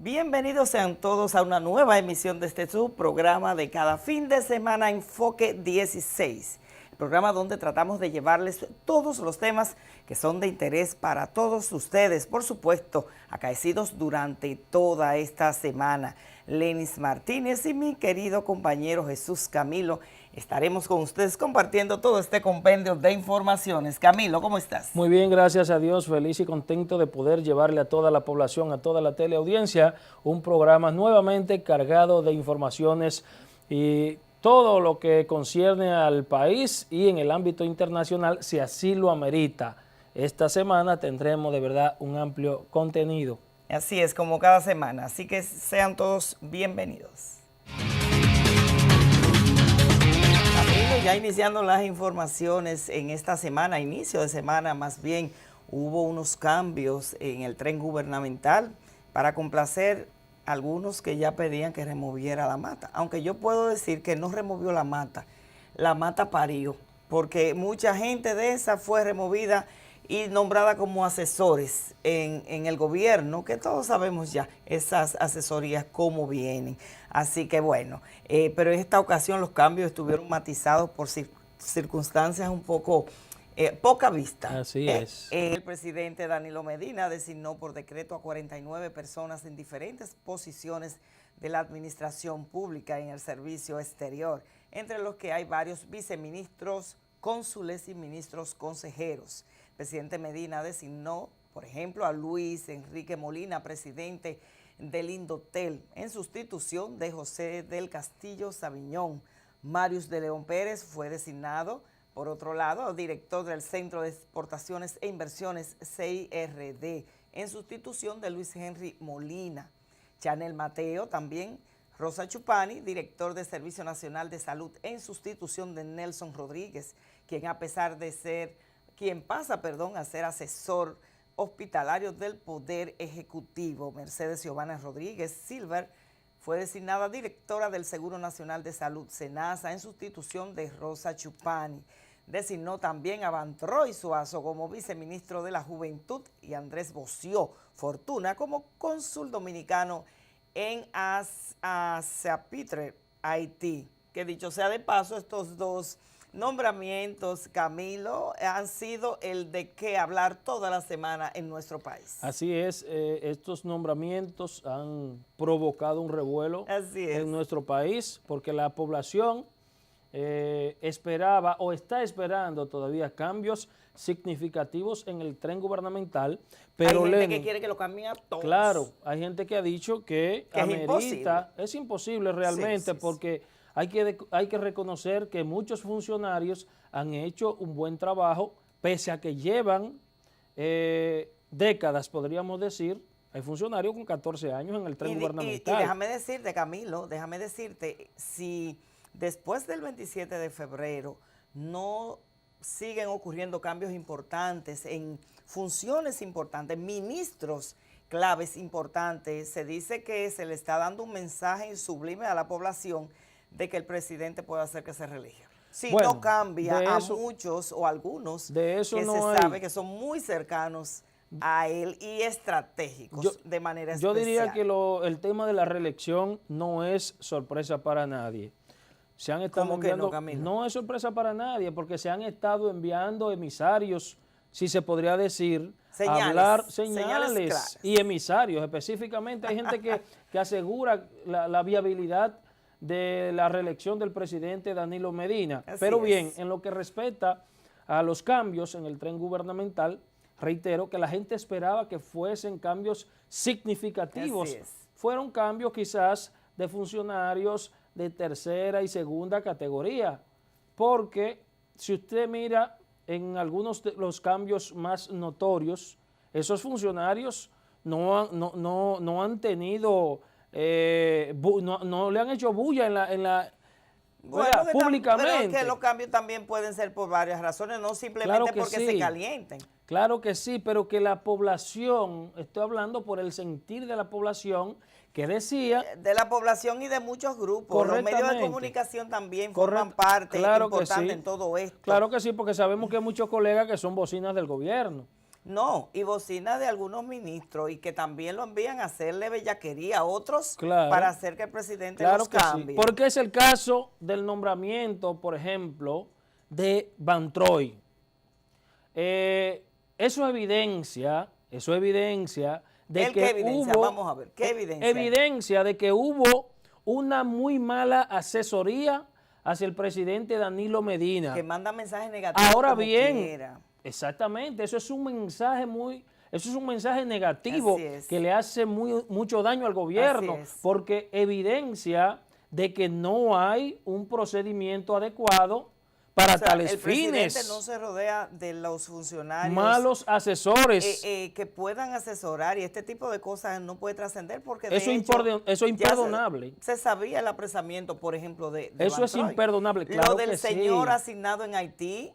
Bienvenidos sean todos a una nueva emisión de este su programa de cada fin de semana, Enfoque 16. El programa donde tratamos de llevarles todos los temas que son de interés para todos ustedes, por supuesto, acaecidos durante toda esta semana. Lenis Martínez y mi querido compañero Jesús Camilo estaremos con ustedes compartiendo todo este compendio de informaciones. Camilo, ¿cómo estás? Muy bien, gracias a Dios, feliz y contento de poder llevarle a toda la población, a toda la teleaudiencia, un programa nuevamente cargado de informaciones y todo lo que concierne al país y en el ámbito internacional, si así lo amerita. Esta semana tendremos de verdad un amplio contenido. Así es, como cada semana, así que sean todos bienvenidos. Ya iniciando las informaciones en esta semana, inicio de semana más bien, hubo unos cambios en el tren gubernamental para complacer a algunos que ya pedían que removiera la mata. Aunque yo puedo decir que no removió la mata parió, porque mucha gente de esa fue removida y nombrada como asesores en el gobierno, que todos sabemos ya esas asesorías cómo vienen. Así que bueno, pero en esta ocasión los cambios estuvieron matizados por circunstancias un poco poca vista. Así es. El presidente Danilo Medina designó por decreto a 49 personas en diferentes posiciones de la administración pública en el servicio exterior, entre los que hay varios viceministros, cónsules y ministros consejeros. El presidente Medina designó, por ejemplo, a Luis Enrique Molina, presidente del Indotel, en sustitución de José del Castillo Sabiñón. Marius de León Pérez fue designado, por otro lado, director del Centro de Exportaciones e Inversiones CIRD, en sustitución de Luis Henry Molina. Chanel Mateo también, Rosa Chupani, director del Servicio Nacional de Salud, en sustitución de Nelson Rodríguez, quien pasa a ser asesor hospitalario del Poder Ejecutivo. Mercedes Giovanna Rodríguez Silver fue designada directora del Seguro Nacional de Salud, SENASA, en sustitución de Rosa Chupani. Designó también a Bantroy Suazo como viceministro de la Juventud y Andrés Boció Fortuna como cónsul dominicano en Asapitre, Haití. Que dicho sea de paso, estos dos nombramientos, Camilo, han sido el de qué hablar toda la semana en nuestro país. Así es, estos nombramientos han provocado un revuelo en nuestro país porque la población esperaba o está esperando todavía cambios significativos en el tren gubernamental, pero hay gente que quiere que lo cambien a todos. Claro, hay gente que ha dicho que amerita, es imposible realmente porque hay que reconocer que muchos funcionarios han hecho un buen trabajo, pese a que llevan décadas, podríamos decir. Hay funcionarios con 14 años en el tren gubernamental. Y déjame decirte, Camilo, si después del 27 de febrero no siguen ocurriendo cambios importantes en funciones importantes, ministros claves importantes, se dice que se le está dando un mensaje sublime a la población de que el presidente puede hacer que se reelija. Si no cambia a muchos o algunos que se sabe que son muy cercanos a él y estratégicos de manera especial. Yo diría que el tema de la reelección no es sorpresa para nadie. Se han estado enviando, no es sorpresa para nadie porque se han estado enviando emisarios, si se podría decir, señales y emisarios específicamente. Hay gente que asegura la viabilidad de la reelección del presidente Danilo Medina. Pero bien, en lo que respecta a los cambios en el tren gubernamental, reitero que la gente esperaba que fuesen cambios significativos. Fueron cambios quizás de funcionarios de tercera y segunda categoría, porque si usted mira en algunos de los cambios más notorios, esos funcionarios no han tenido... no le han hecho bulla públicamente. Pero es que los cambios también pueden ser por varias razones, no simplemente porque se calienten. Claro que sí, pero que la población, estoy hablando por el sentir de la población, que decía... De la población y de muchos grupos. Los medios de comunicación también forman parte importante en todo esto. Claro que sí, porque sabemos que hay muchos colegas que son bocinas del gobierno. No, y bocina de algunos ministros y que también lo envían a hacerle bellaquería a otros para hacer que el presidente los cambie. Sí, porque es el caso del nombramiento, por ejemplo, de Van Troy. Eso evidencia de que evidencia? hubo, vamos a ver, ¿qué evidencia? Evidencia de que hubo una muy mala asesoría hacia el presidente Danilo Medina. Que manda mensajes negativos. Ahora bien, exactamente, eso es un mensaje negativo que le hace mucho daño al gobierno, porque evidencia de que no hay un procedimiento adecuado para tales fines. El presidente no se rodea de los funcionarios malos asesores que puedan asesorar, y este tipo de cosas no puede trascender porque eso es imperdonable. Se sabía el apresamiento, por ejemplo, de eso es imperdonable, claro. Lo del señor asignado en Haití,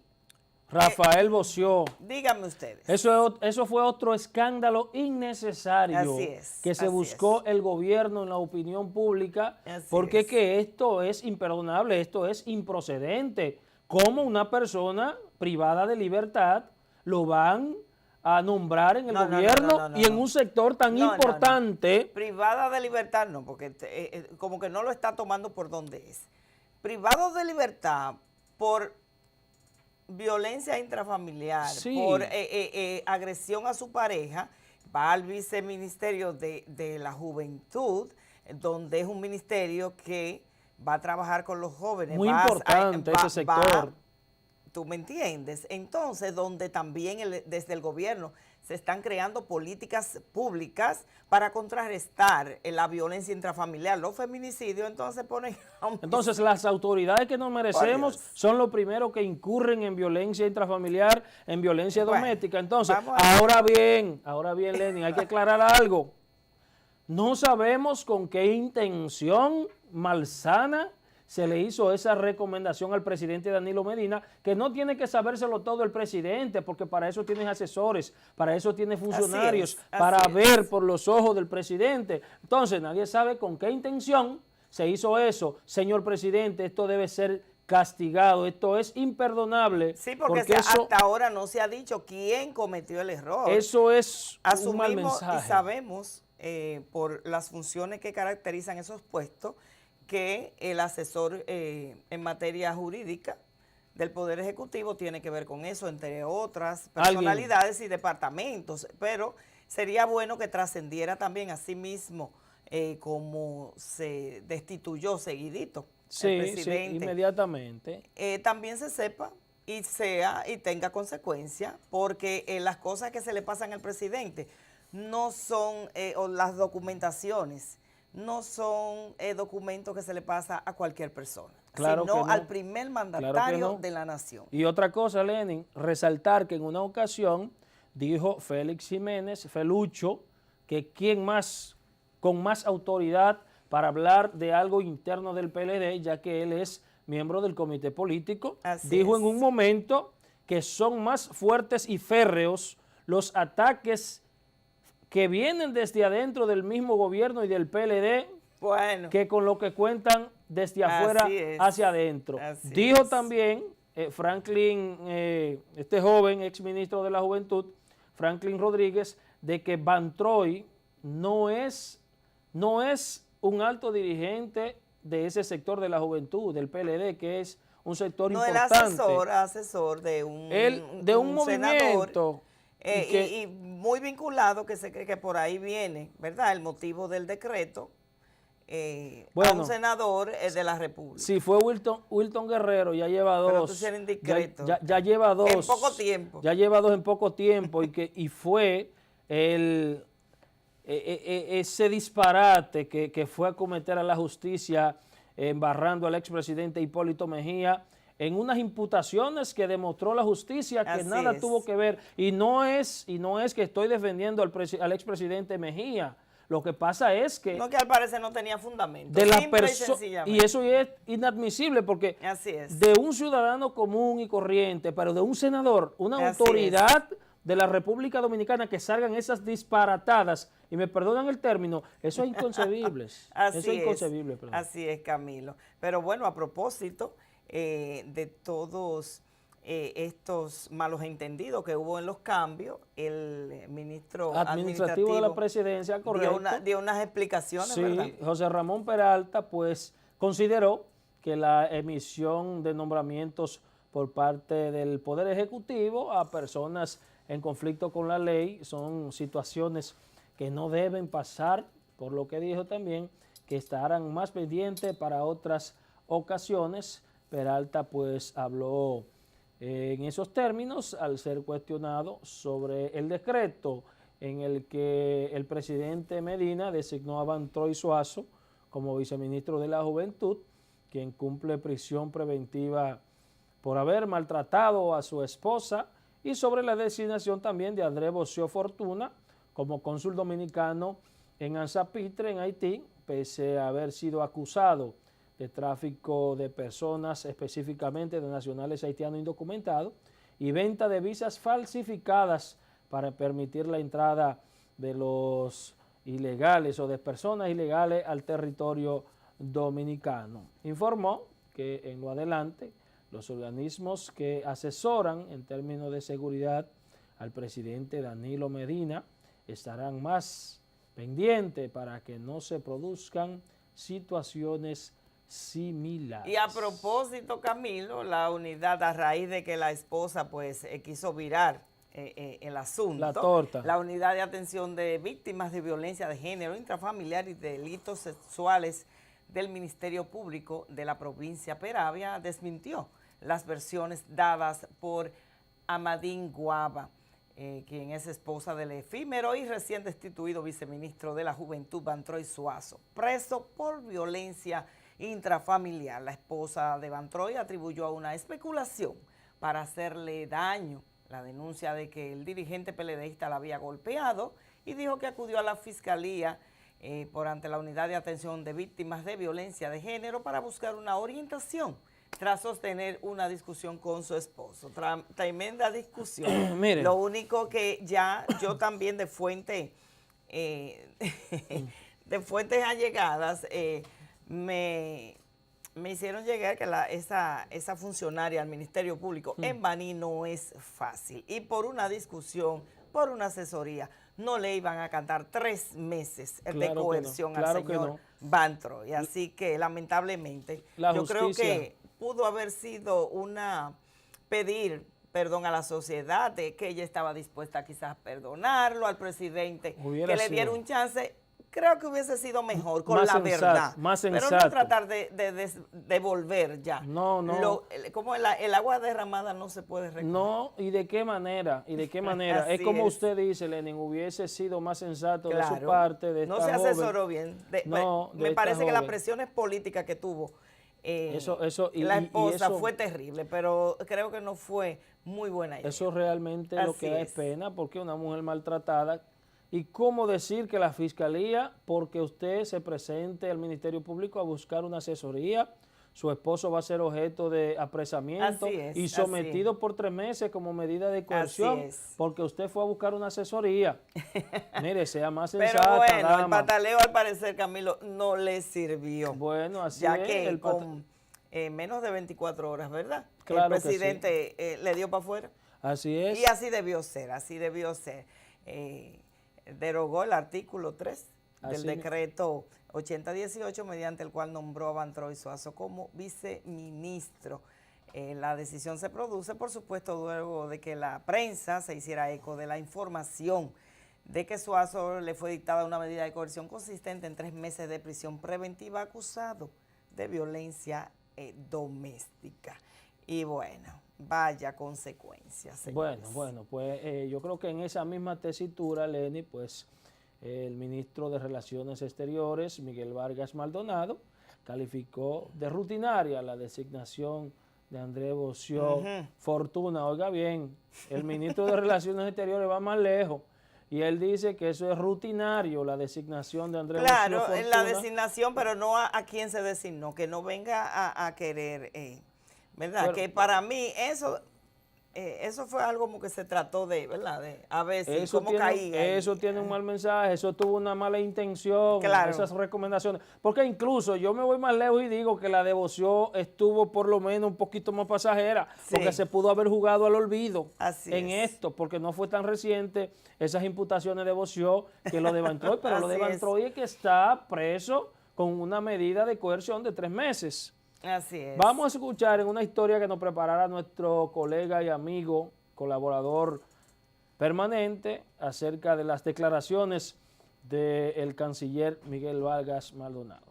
Rafael Boció. Díganme ustedes. Eso fue otro escándalo innecesario que se buscó el gobierno en la opinión pública, porque que esto es imperdonable, esto es improcedente. ¿Cómo una persona privada de libertad lo van a nombrar en el gobierno y en un sector tan importante? Privada de libertad no, porque como que no lo está tomando por donde es. Privado de libertad por violencia intrafamiliar, por agresión a su pareja, va al viceministerio de la Juventud, donde es un ministerio que va a trabajar con los jóvenes. Muy importante ese sector. ¿Tú me entiendes? Entonces, donde también desde el gobierno se están creando políticas públicas para contrarrestar la violencia intrafamiliar, los feminicidios, entonces ponen... Entonces, las autoridades que nos merecemos son los primeros que incurren en violencia intrafamiliar, en violencia doméstica. Entonces, ahora bien, Lenin, hay que aclarar algo. No sabemos con qué intención malsana se le hizo esa recomendación al presidente Danilo Medina, que no tiene que sabérselo todo el presidente, porque para eso tienen asesores, para eso tiene funcionarios, para ver por los ojos del presidente. Entonces, nadie sabe con qué intención se hizo eso. Señor presidente, esto debe ser castigado, esto es imperdonable. Sí, porque hasta ahora no se ha dicho quién cometió el error. Eso es un mal mensaje. Y sabemos, por las funciones que caracterizan esos puestos, que el asesor en materia jurídica del Poder Ejecutivo tiene que ver con eso, entre otras personalidades y departamentos, pero sería bueno que trascendiera también a sí mismo como se destituyó seguidito el presidente. Sí, inmediatamente. También se sepa y tenga consecuencia, porque las cosas que se le pasan al presidente no son, o las documentaciones, no son documentos que se le pasa a cualquier persona, sino al primer mandatario de la nación. Y otra cosa, Lenin, resaltar que en una ocasión dijo Félix Jiménez, Felucho, que quien más, con más autoridad para hablar de algo interno del PLD, ya que él es miembro del comité político, dijo en un momento que son más fuertes y férreos los ataques que vienen desde adentro del mismo gobierno y del PLD, que con lo que cuentan desde afuera hacia adentro. Dijo también Franklin, este joven exministro de la Juventud, Franklin Rodríguez, de que Van Troy no es un alto dirigente de ese sector de la juventud, del PLD, que es un sector importante. No, el asesor de un movimiento. Y muy vinculado, que se cree que por ahí viene, ¿verdad?, el motivo del decreto a un senador de la República. Sí, fue Wilton Guerrero, ya lleva dos. Pero tú eres indiscreto. Ya lleva dos. En poco tiempo. Ya lleva dos en poco tiempo y fue ese disparate que fue a cometer a la justicia embarrando al expresidente Hipólito Mejía en unas imputaciones que demostró la justicia que nada tuvo que ver. Y no es que estoy defendiendo al expresidente Mejía. Lo que pasa es que... No, que al parecer no tenía fundamento. Y eso es inadmisible porque de un ciudadano común y corriente, pero de un senador, una autoridad de la República Dominicana, que salgan esas disparatadas, y me perdonan el término, eso es inconcebible. Así es, Camilo. Pero bueno, a propósito de todos estos malos entendidos que hubo en los cambios, el ministro administrativo de la presidencia, correcto, dio unas explicaciones, sí, ¿verdad? José Ramón Peralta pues consideró que la emisión de nombramientos por parte del Poder Ejecutivo a personas en conflicto con la ley son situaciones que no deben pasar, por lo que dijo también que estarán más pendientes para otras ocasiones. Peralta pues habló en esos términos al ser cuestionado sobre el decreto en el que el presidente Medina designó a Vantroy Suazo como viceministro de la Juventud, quien cumple prisión preventiva por haber maltratado a su esposa, y sobre la designación también de Andrés Bocio Fortuna como cónsul dominicano en Anzapitre, en Haití, pese a haber sido acusado de tráfico de personas, específicamente de nacionales haitianos indocumentados, y venta de visas falsificadas para permitir la entrada de los ilegales o de personas ilegales al territorio dominicano. Informó que en lo adelante los organismos que asesoran en términos de seguridad al presidente Danilo Medina estarán más pendientes para que no se produzcan situaciones similares. Y a propósito, Camilo, la unidad, a raíz de que la esposa pues quiso virar el asunto, la torta, la unidad de atención de víctimas de violencia de género, intrafamiliar y delitos sexuales del Ministerio Público de la provincia Peravia desmintió las versiones dadas por Amadín Guava, quien es esposa del efímero y recién destituido viceministro de la Juventud Vantroy Suazo, preso por violencia intrafamiliar. La esposa de Vantroy atribuyó a una especulación para hacerle daño la denuncia de que el dirigente PLDista la había golpeado, y dijo que acudió a la fiscalía por ante la unidad de atención de víctimas de violencia de género para buscar una orientación tras sostener una discusión con su esposo. Tremenda discusión. Mire. Lo único que ya yo también de fuentes allegadas me hicieron llegar que esa funcionaria al Ministerio Público en Baní no es fácil, y por una discusión, por una asesoría, no le iban a cantar 3 meses de coerción al señor Vantroy. Así que lamentablemente yo creo que pudo haber sido pedir perdón a la sociedad, de que ella estaba dispuesta quizás a perdonarlo al presidente, que le diera un chance. Creo que hubiese sido mejor con la verdad, más sensato. Pero no tratar de devolver ya. No. Como el agua derramada no se puede recoger. No, ¿y de qué manera? Es como usted dice, Lenin, hubiese sido más sensato de su parte. De no se asesoró bien. Me parece que las presiones políticas que tuvo la esposa fue terrible, pero creo que no fue muy buena idea. Eso realmente lo que da es pena, porque una mujer maltratada. ¿Y cómo decir que la Fiscalía, porque usted se presente al Ministerio Público a buscar una asesoría, su esposo va a ser objeto de apresamiento y sometido por 3 meses como medida de coerción, porque usted fue a buscar una asesoría? Mire, sea más sensata, pero bueno, dama. El pataleo al parecer, Camilo, no le sirvió. Bueno, así ya es. Ya que con menos de 24 horas, ¿verdad? Claro, el presidente le dio para afuera. Así es. Y así debió ser, derogó el artículo 3 del decreto 8018, mediante el cual nombró a Vantroy Suazo como viceministro. La decisión se produce, por supuesto, luego de que la prensa se hiciera eco de la información de que Suazo le fue dictada una medida de coerción consistente en 3 meses de prisión preventiva, acusado de violencia doméstica. Y bueno, vaya consecuencias, señores. Bueno, pues yo creo que en esa misma tesitura, Lenny, pues el ministro de Relaciones Exteriores, Miguel Vargas Maldonado, calificó de rutinaria la designación de Andrés Bocio Fortuna. Oiga bien, el ministro de Relaciones Exteriores va más lejos y él dice que eso es rutinario, la designación de Andrés Bocio Fortuna. Claro, la designación, pero no a quién se designó, que no venga a querer... ¿verdad? Pero, que para mí eso eso fue algo como que se trató de, ¿verdad? De a veces, cómo caía. Eso tiene un mal mensaje, eso tuvo una mala intención, claro. Esas recomendaciones. Porque incluso yo me voy más lejos y digo que la devoción estuvo por lo menos un poquito más pasajera, sí. Porque se pudo haber jugado al olvido esto, porque no fue tan reciente esas imputaciones de devoción que lo de Van Troy, pero lo de Van Troy es que está preso con una medida de coerción de 3 meses. Así es. Vamos a escuchar en una historia que nos preparará nuestro colega y amigo, colaborador permanente, acerca de las declaraciones del canciller Miguel Vargas Maldonado.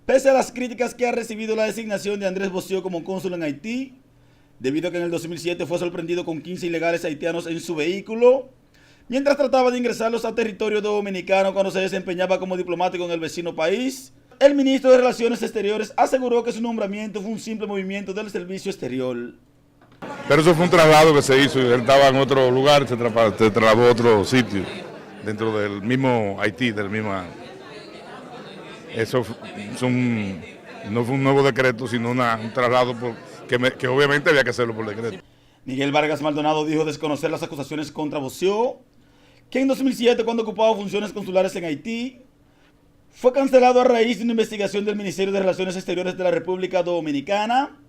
Pese a las críticas que ha recibido la designación de Andrés Bocio como cónsul en Haití, debido a que en el 2007 fue sorprendido con 15 ilegales haitianos en su vehículo, mientras trataba de ingresarlos a territorio dominicano cuando se desempeñaba como diplomático en el vecino país, el ministro de Relaciones Exteriores aseguró que su nombramiento fue un simple movimiento del servicio exterior. Pero eso fue un traslado que se hizo, él estaba en otro lugar, se trasladó a otro sitio, dentro del mismo Haití, del mismo... Eso no fue un nuevo decreto, sino un traslado que obviamente había que hacerlo por decreto. Miguel Vargas Maldonado dijo desconocer las acusaciones contra Bocio, que en 2007, cuando ocupaba funciones consulares en Haití, fue cancelado a raíz de una investigación del Ministerio de Relaciones Exteriores de la República Dominicana,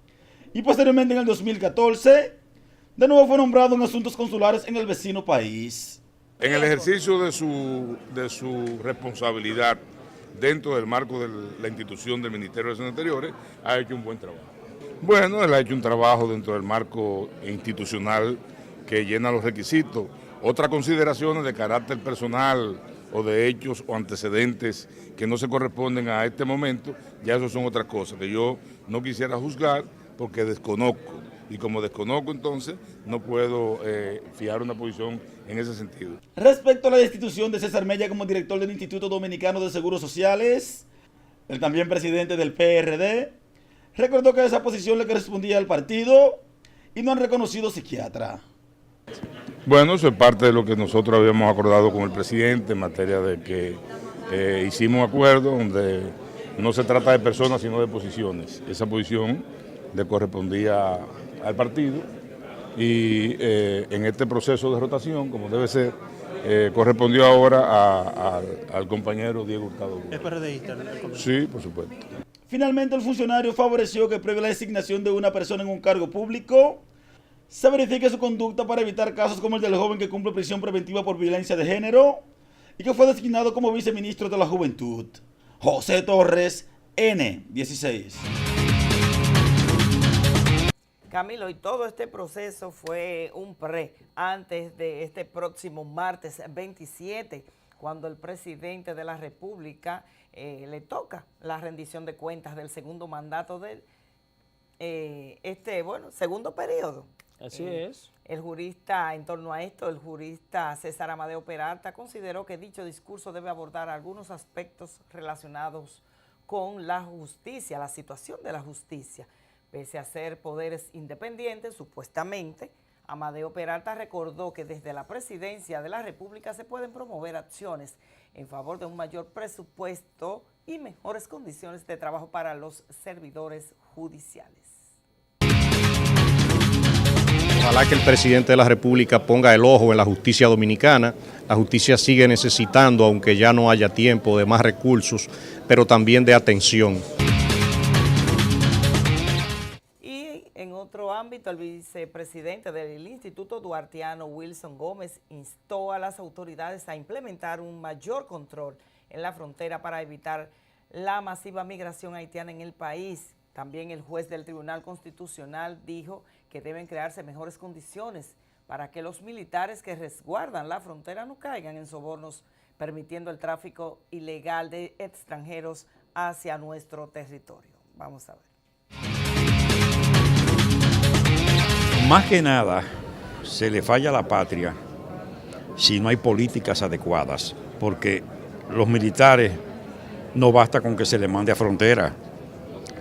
y posteriormente en el 2014, de nuevo fue nombrado en asuntos consulares en el vecino país. En el ejercicio de su responsabilidad dentro del marco de la institución del Ministerio de Relaciones Exteriores, ha hecho un buen trabajo. Bueno, él ha hecho un trabajo dentro del marco institucional que llena los requisitos. Otras consideraciones de carácter personal o de hechos o antecedentes que no se corresponden a este momento, ya eso son otras cosas que yo no quisiera juzgar porque desconozco. Y como desconozco, entonces no puedo fijar una posición en ese sentido. Respecto a la destitución de César Mella como director del Instituto Dominicano de Seguros Sociales, el también presidente del PRD, recordó que esa posición le correspondía al partido y no han reconocido psiquiatra. Bueno, eso es parte de lo que nosotros habíamos acordado con el presidente en materia de que hicimos un acuerdo donde no se trata de personas sino de posiciones. Esa posición le correspondía al partido y en este proceso de rotación, como debe ser, correspondió ahora al compañero Diego Hurtado. ¿Es PRDista? Sí, por supuesto. Finalmente, el funcionario favoreció que previo a la designación de una persona en un cargo público, se verifique su conducta para evitar casos como el del joven que cumple prisión preventiva por violencia de género y que fue designado como viceministro de la Juventud. José Torres, N16. Camilo, y todo este proceso fue un antes de este próximo martes 27, cuando el presidente de la República le toca la rendición de cuentas del segundo mandato del segundo periodo. Así es. El jurista, en torno a esto, el jurista César Amadeo Peralta consideró que dicho discurso debe abordar algunos aspectos relacionados con la justicia, la situación de la justicia. Pese a ser poderes independientes, supuestamente, Amadeo Peralta recordó que desde la presidencia de la República se pueden promover acciones en favor de un mayor presupuesto y mejores condiciones de trabajo para los servidores judiciales. Ojalá que el presidente de la República ponga el ojo en la justicia dominicana. La justicia sigue necesitando, aunque ya no haya tiempo, de más recursos, pero también de atención. En otro ámbito, el vicepresidente del Instituto Duartiano, Wilson Gómez, instó a las autoridades a implementar un mayor control en la frontera para evitar la masiva migración haitiana en el país. También el juez del Tribunal Constitucional dijo que deben crearse mejores condiciones para que los militares que resguardan la frontera no caigan en sobornos, permitiendo el tráfico ilegal de extranjeros hacia nuestro territorio. Vamos a ver. Más que nada, se le falla a la patria si no hay políticas adecuadas, porque los militares no basta con que se les mande a frontera,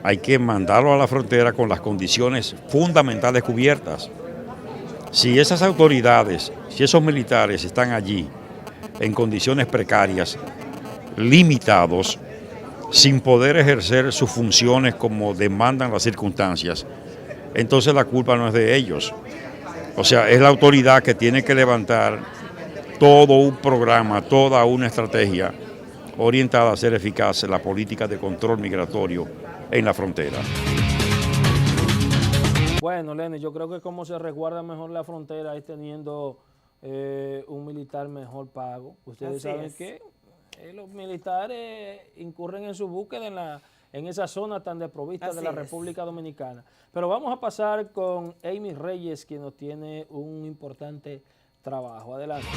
hay que mandarlo a la frontera con las condiciones fundamentales cubiertas. Si esas autoridades, si esos militares están allí en condiciones precarias, limitados, sin poder ejercer sus funciones como demandan las circunstancias, entonces la culpa no es de ellos. O sea, es la autoridad que tiene que levantar todo un programa, toda una estrategia orientada a hacer eficaz la política de control migratorio en la frontera. Bueno, Lenny, yo creo que como se resguarda mejor la frontera es teniendo un militar mejor pago. Ustedes saben que los militares incurren en su búsqueda en esa zona tan desprovista de la República Dominicana. Pero vamos a pasar con Amy Reyes, quien nos tiene un importante trabajo. Adelante.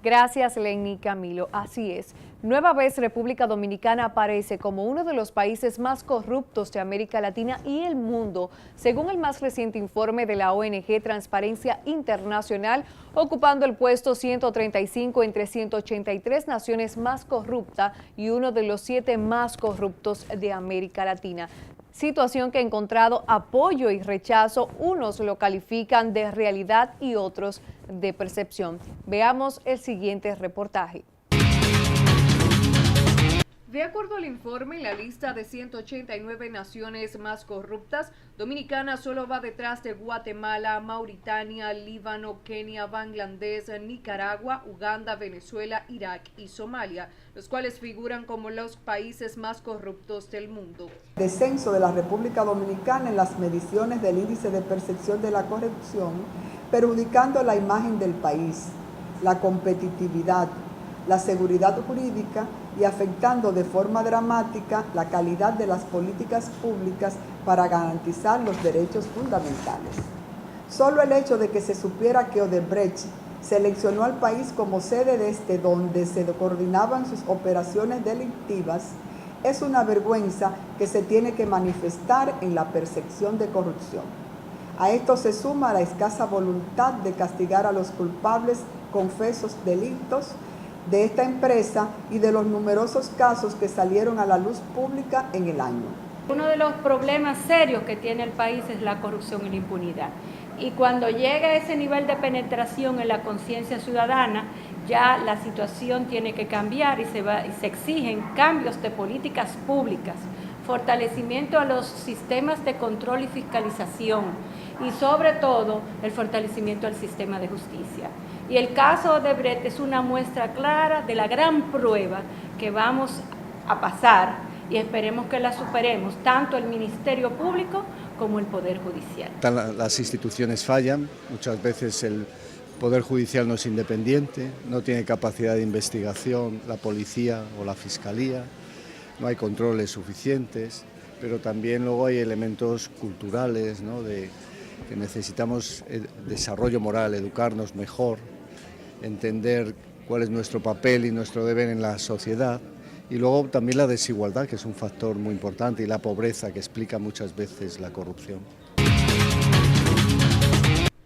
Gracias, Lenny Camilo. Así es. Nueva vez República Dominicana aparece como uno de los países más corruptos de América Latina y el mundo, según el más reciente informe de la ONG Transparencia Internacional, ocupando el puesto 135 entre 183 naciones más corruptas y uno de los 7 más corruptos de América Latina. Situación que ha encontrado apoyo y rechazo, unos lo califican de realidad y otros de percepción. Veamos el siguiente reportaje. De acuerdo al informe, en la lista de 189 naciones más corruptas, Dominicana solo va detrás de Guatemala, Mauritania, Líbano, Kenia, Bangladesh, Nicaragua, Uganda, Venezuela, Irak y Somalia, los cuales figuran como los países más corruptos del mundo. Descenso de la República Dominicana en las mediciones del índice de percepción de la corrupción, perjudicando la imagen del país, la competitividad, la seguridad jurídica y afectando de forma dramática la calidad de las políticas públicas para garantizar los derechos fundamentales. Solo el hecho de que se supiera que Odebrecht seleccionó al país como sede desde donde se coordinaban sus operaciones delictivas es una vergüenza que se tiene que manifestar en la percepción de corrupción. A esto se suma la escasa voluntad de castigar a los culpables confesos delitos de esta empresa y de los numerosos casos que salieron a la luz pública en el año. Uno de los problemas serios que tiene el país es la corrupción y la impunidad. Y cuando llega a ese nivel de penetración en la conciencia ciudadana, ya la situación tiene que cambiar y se exigen cambios de políticas públicas, fortalecimiento a los sistemas de control y fiscalización y sobre todo el fortalecimiento al sistema de justicia. Y el caso de Odebrecht es una muestra clara de la gran prueba que vamos a pasar y esperemos que la superemos, tanto el Ministerio Público como el Poder Judicial. Las instituciones fallan, muchas veces el Poder Judicial no es independiente, no tiene capacidad de investigación, la policía o la fiscalía, no hay controles suficientes, pero también luego hay elementos culturales, ¿no? Que necesitamos desarrollo moral, educarnos mejor, entender cuál es nuestro papel y nuestro deber en la sociedad, y luego también la desigualdad, que es un factor muy importante, y la pobreza, que explica muchas veces la corrupción.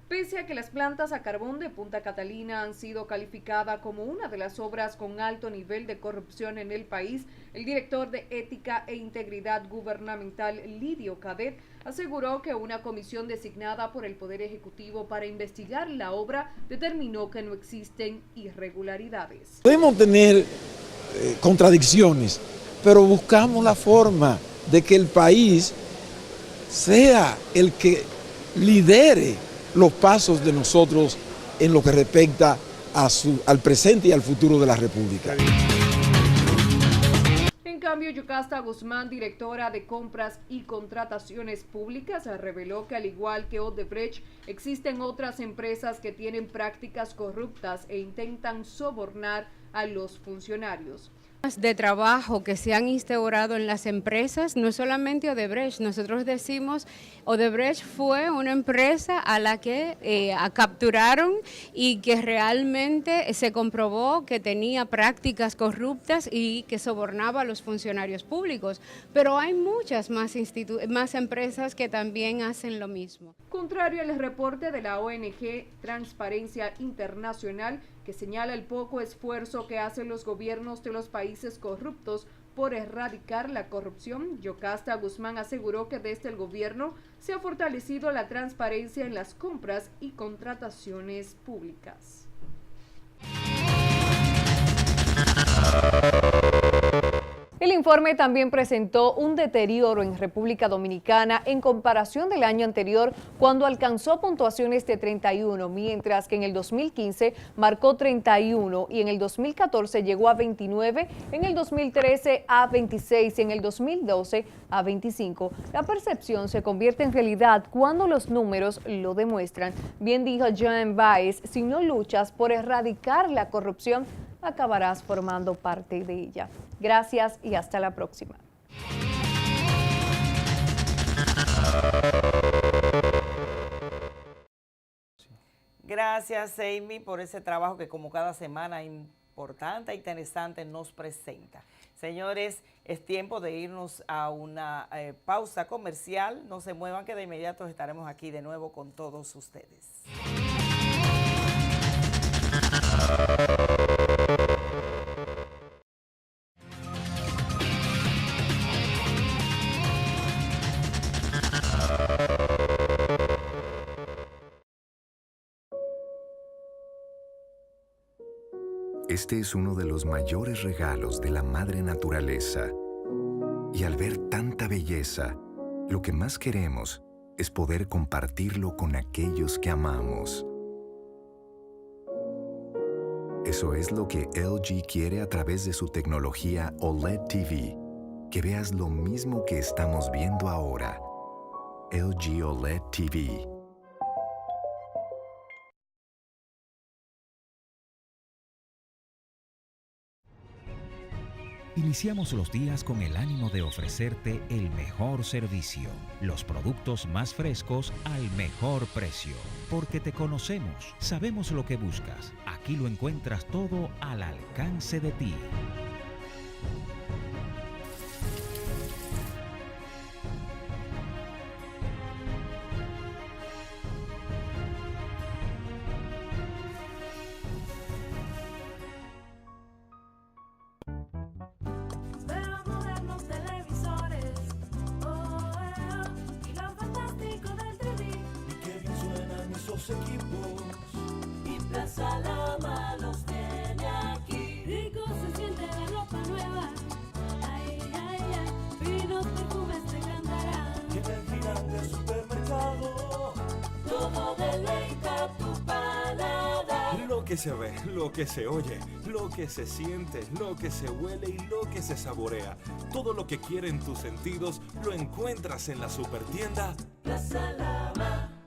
Pese a que las plantas a carbón de Punta Catalina han sido calificadas como una de las obras con alto nivel de corrupción en el país, el director de Ética e Integridad Gubernamental, Lidio Cadet, aseguró que una comisión designada por el Poder Ejecutivo para investigar la obra determinó que no existen irregularidades. Podemos tener contradicciones, pero buscamos la forma de que el país sea el que lidere los pasos de nosotros en lo que respecta al presente y al futuro de la República. En cambio, Yocasta Guzmán, directora de Compras y Contrataciones Públicas, reveló que al igual que Odebrecht, existen otras empresas que tienen prácticas corruptas e intentan sobornar a los funcionarios. De trabajo que se han instaurado en las empresas, no solamente Odebrecht, nosotros decimos Odebrecht fue una empresa a la que capturaron y que realmente se comprobó que tenía prácticas corruptas y que sobornaba a los funcionarios públicos, pero hay muchas más empresas que también hacen lo mismo. Contrario al reporte de la ONG Transparencia Internacional, que señala el poco esfuerzo que hacen los gobiernos de los países corruptos por erradicar la corrupción, Yocasta Guzmán aseguró que desde el gobierno se ha fortalecido la transparencia en las compras y contrataciones públicas. El informe también presentó un deterioro en República Dominicana en comparación del año anterior, cuando alcanzó puntuaciones de 31, mientras que en el 2015 marcó 31 y en el 2014 llegó a 29, en el 2013 a 26 y en el 2012 a 25. La percepción se convierte en realidad cuando los números lo demuestran. Bien dijo Joan Baez, si no luchas por erradicar la corrupción, acabarás formando parte de ella. Gracias y hasta la próxima. Gracias, Amy, por ese trabajo que como cada semana importante e interesante nos presenta. Señores, es tiempo de irnos a una pausa comercial. No se muevan, que de inmediato estaremos aquí de nuevo con todos ustedes. Este es uno de los mayores regalos de la madre naturaleza. Y al ver tanta belleza, lo que más queremos es poder compartirlo con aquellos que amamos. Eso es lo que LG quiere a través de su tecnología OLED TV. Que veas lo mismo que estamos viendo ahora. LG OLED TV. Iniciamos los días con el ánimo de ofrecerte el mejor servicio, los productos más frescos al mejor precio. Porque te conocemos, sabemos lo que buscas. Aquí lo encuentras todo al alcance de ti. Equipos y Plaza Lama los tiene aquí. Rico se siente la ropa nueva. Ay, ay, ay. Finos perfumes te cantarán. Y en el gigante supermercado todo deleita tu paladar. Lo que se ve, lo que se oye, lo que se siente, lo que se huele y lo que se saborea. Todo lo que quieren tus sentidos lo encuentras en la supertienda Plaza Lama.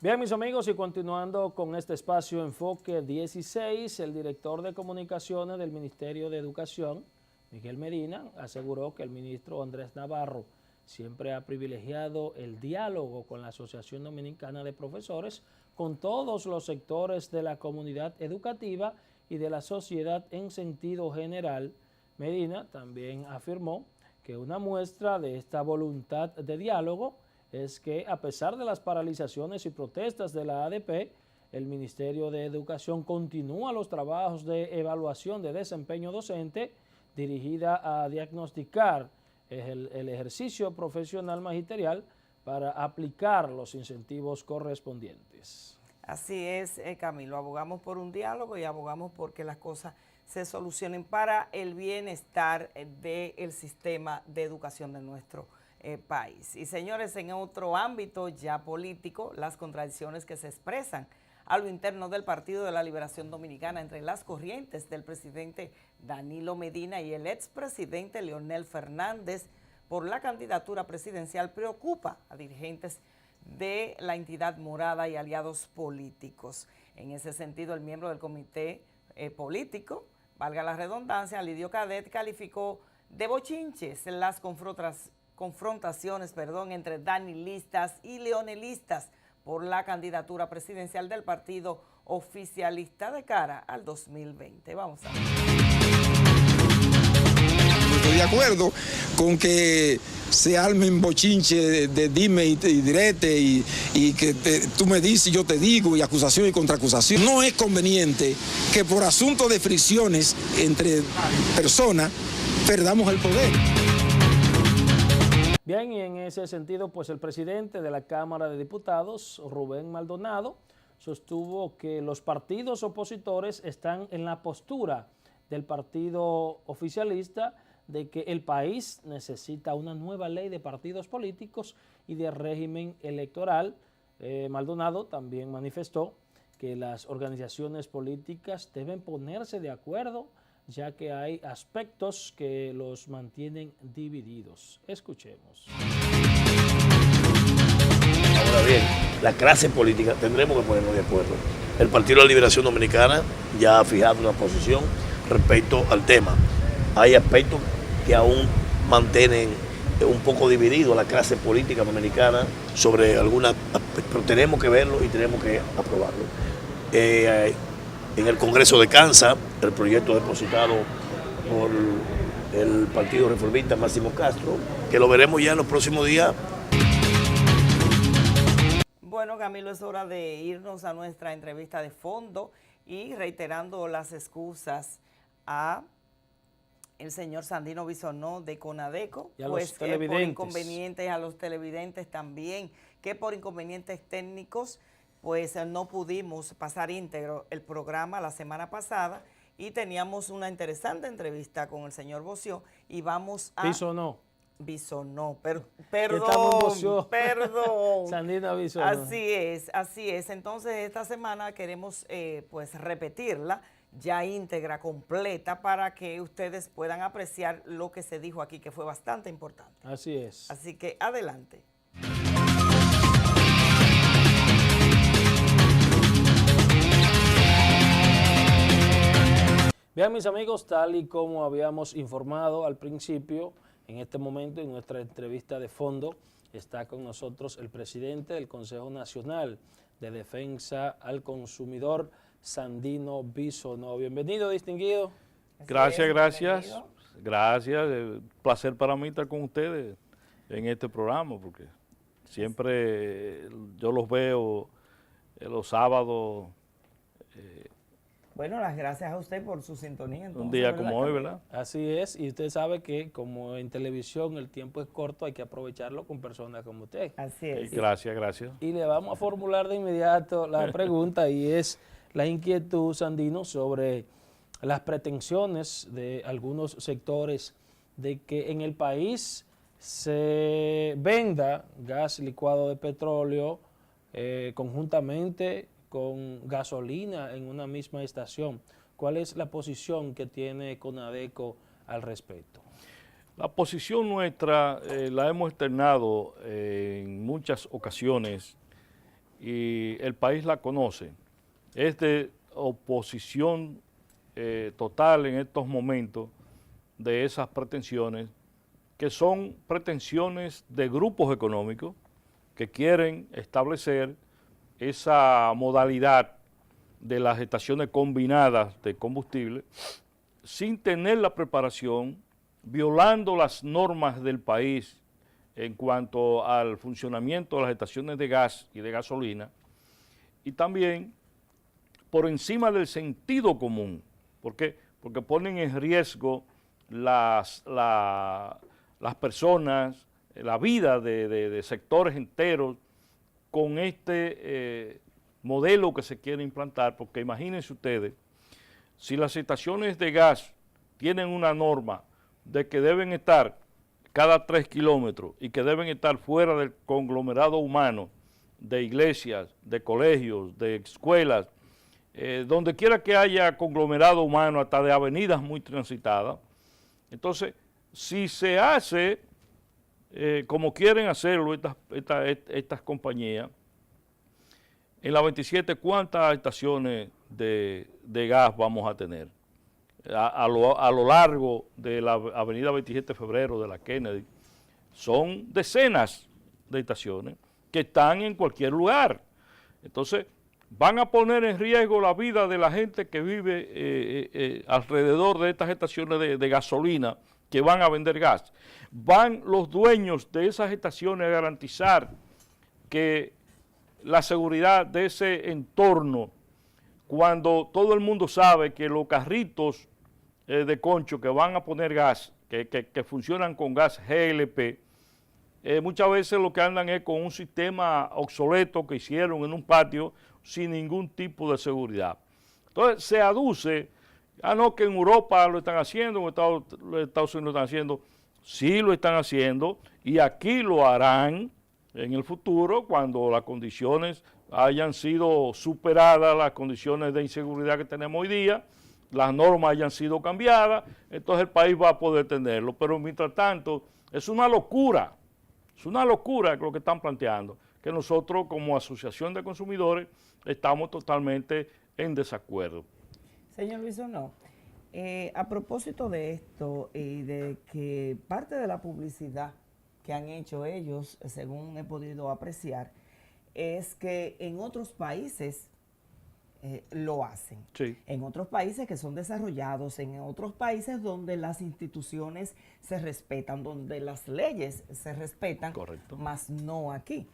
Bien, mis amigos, y continuando con este espacio Enfoque 16, el director de comunicaciones del Ministerio de Educación, Miguel Medina, aseguró que el ministro Andrés Navarro siempre ha privilegiado el diálogo con la Asociación Dominicana de Profesores, con todos los sectores de la comunidad educativa y de la sociedad en sentido general. Medina también afirmó que una muestra de esta voluntad de diálogo es que, a pesar de las paralizaciones y protestas de la ADP, el Ministerio de Educación continúa los trabajos de evaluación de desempeño docente dirigida a diagnosticar el ejercicio profesional magisterial para aplicar los incentivos correspondientes. Así es, Camilo, abogamos por un diálogo y abogamos porque las cosas se solucionen para el bienestar del sistema de educación de nuestro país. Y señores, en otro ámbito ya político, las contradicciones que se expresan a lo interno del Partido de la Liberación Dominicana entre las corrientes del presidente Danilo Medina y el expresidente Leonel Fernández por la candidatura presidencial preocupa a dirigentes de la entidad morada y aliados políticos. En ese sentido, el miembro del comité político, valga la redundancia, Lidio Cadet, calificó de bochinches las confrontaciones entre danilistas y leonelistas por la candidatura presidencial del partido oficialista de cara al 2020. Vamos a ver. de acuerdo con que se armen bochinche de dime y direte y que tú me dices y yo te digo y acusación y contraacusación. No es conveniente que por asunto de fricciones entre personas perdamos el poder. Bien, y en ese sentido, pues el presidente de la Cámara de Diputados, Rubén Maldonado, sostuvo que los partidos opositores están en la postura del partido oficialista de que el país necesita una nueva ley de partidos políticos y de régimen electoral. Maldonado también manifestó que las organizaciones políticas deben ponerse de acuerdo, ya que hay aspectos que los mantienen divididos. Escuchemos. Ahora bien, la clase política tendremos que ponernos de acuerdo. El Partido de la Liberación Dominicana ya ha fijado una posición respecto al tema. Hay aspectos que aún mantienen un poco dividido a la clase política dominicana sobre algunas, pero tenemos que verlo y tenemos que aprobarlo. En el Congreso de Kansas, el proyecto depositado por el Partido Reformista Máximo Castro, que lo veremos ya en los próximos días. Bueno, Camilo, es hora de irnos a nuestra entrevista de fondo y reiterando las excusas a el señor Sandino Bisonó de CONADECO, y a pues los televidentes. Por inconvenientes, a los televidentes también, que por inconvenientes técnicos, pues no pudimos pasar íntegro el programa la semana pasada y teníamos una interesante entrevista con el señor Boció y vamos a... Bisonó. Perdón. Sandino Bisonó. Así es. Entonces esta semana queremos pues repetirla ya íntegra, completa, para que ustedes puedan apreciar lo que se dijo aquí, que fue bastante importante. Así es. Así que adelante. Bien, mis amigos, tal y como habíamos informado al principio, en este momento en nuestra entrevista de fondo está con nosotros el presidente del Consejo Nacional de Defensa al Consumidor, Sandino Bisonó. Bienvenido, distinguido. Gracias. Placer para mí estar con ustedes en este programa, porque siempre yo los veo los sábados. Bueno, las gracias a usted por su sintonía. Entonces, un día como hoy, ¿verdad? Así es, y usted sabe que como en televisión el tiempo es corto, hay que aprovecharlo con personas como usted. Así es. Gracias. Y le vamos a formular de inmediato la pregunta y es la inquietud, Sandino, sobre las pretensiones de algunos sectores de que en el país se venda gas licuado de petróleo conjuntamente con gasolina en una misma estación. ¿Cuál es la posición que tiene CONADECO al respecto? La posición nuestra la hemos externado en muchas ocasiones y el país la conoce. Es de oposición total en estos momentos de esas pretensiones, que son pretensiones de grupos económicos que quieren establecer esa modalidad de las estaciones combinadas de combustible sin tener la preparación, violando las normas del país en cuanto al funcionamiento de las estaciones de gas y de gasolina, y también por encima del sentido común. ¿Por qué? Porque ponen en riesgo las personas, la vida de sectores enteros con este modelo que se quiere implantar, porque imagínense ustedes, si las estaciones de gas tienen una norma de que deben estar cada 3 kilómetros y que deben estar fuera del conglomerado humano de iglesias, de colegios, de escuelas, donde quiera que haya conglomerado humano, hasta de avenidas muy transitadas, entonces, si se hace como quieren hacerlo estas compañías, en la 27, ¿cuántas estaciones de gas vamos a tener? A lo largo de la avenida 27 de febrero de la Kennedy, son decenas de estaciones que están en cualquier lugar. Entonces, van a poner en riesgo la vida de la gente que vive alrededor de estas estaciones de gasolina que van a vender gas. Van los dueños de esas estaciones a garantizar que la seguridad de ese entorno, cuando todo el mundo sabe que los carritos de concho que van a poner gas, que funcionan con gas GLP, muchas veces lo que andan es con un sistema obsoleto que hicieron en un patio sin ningún tipo de seguridad. Entonces se aduce, no, que en Europa lo están haciendo, en Estados Unidos lo están haciendo. Sí lo están haciendo y aquí lo harán en el futuro cuando las condiciones hayan sido superadas, las condiciones de inseguridad que tenemos hoy día, las normas hayan sido cambiadas, entonces el país va a poder tenerlo. Pero mientras tanto, es una locura lo que están planteando, que nosotros como asociación de consumidores estamos totalmente en desacuerdo. Señor Bisonó, a propósito de esto y de que parte de la publicidad que han hecho ellos, según he podido apreciar, es que en otros países lo hacen. Sí. En otros países que son desarrollados, en otros países donde las instituciones se respetan, donde las leyes se respetan, correcto, más no aquí.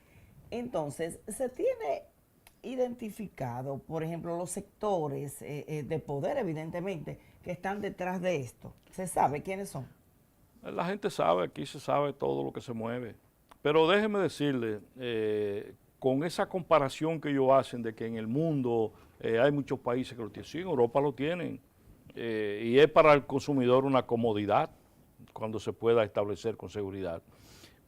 Entonces, se tiene identificado, por ejemplo, los sectores de poder, evidentemente, que están detrás de esto. ¿Se sabe quiénes son? La gente sabe, aquí se sabe todo lo que se mueve. Pero déjeme decirle, con esa comparación que ellos hacen de que en el mundo hay muchos países que lo tienen, sí, en Europa lo tienen, y es para el consumidor una comodidad cuando se pueda establecer con seguridad.